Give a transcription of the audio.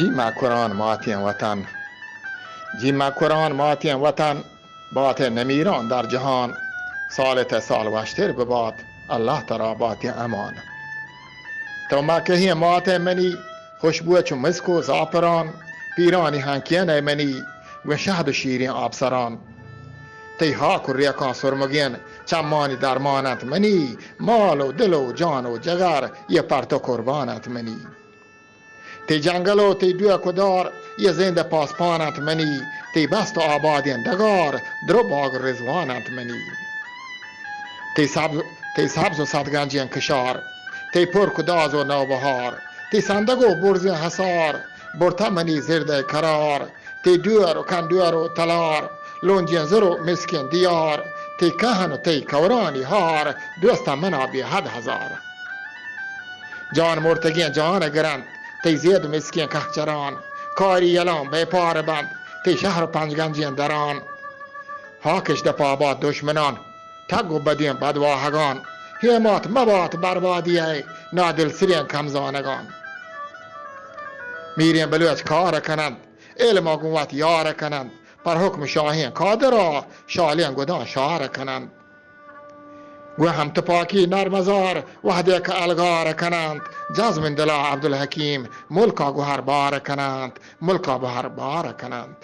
جیما قرآن ماتین وطن، جیما قرآن ماتین وطن، بات نمیران در جهان، سالت سال وشتر بباد، الله ترا بات امان. تو مکهی مات منی، خوشبو چو مسک و زعفران، پیرانی هنکین منی و شهد و شیرین آبسران. تی هاک و ریکان سرمگین چمانی درمانت منی، مال و دل و جان و جگر یه پرتو قربانت منی. تی جنگل و تی دوی کدار یه زنده پاسپانت منی، تی بست و آبادین دگار درو باگ رزوانت منی. تی سبز و صدگنجین کشار، تی پر کداز و نوبهار، تی صندق و برز حسار برتا منی زرده کرار. تی دور و کندور و تلار لونجین زر و مسکین دیار، تی کهن و تی کورانی هار دوستا منا بی حد هزار. جان مرتگین جان گرند تی زید و مسکین کهچران، کاری یلان بی پار بند تی شهر و پنجگنجین دران. هاکش دپاباد دشمنان تگ و بدین بدواهگان، هیمات مبات بربادیه نادل سرین کمزانگان. میرین بلوچ کار کنند علم و قوت یار کنند، پر حکم شاهین کادرا شالین گدان شار کنند. و هم تپاکی نرمزار وحده که الگار کنند، جزم دلا عبدالحکیم ملکا گوهر بار کنند، ملکا بهر بار کنند.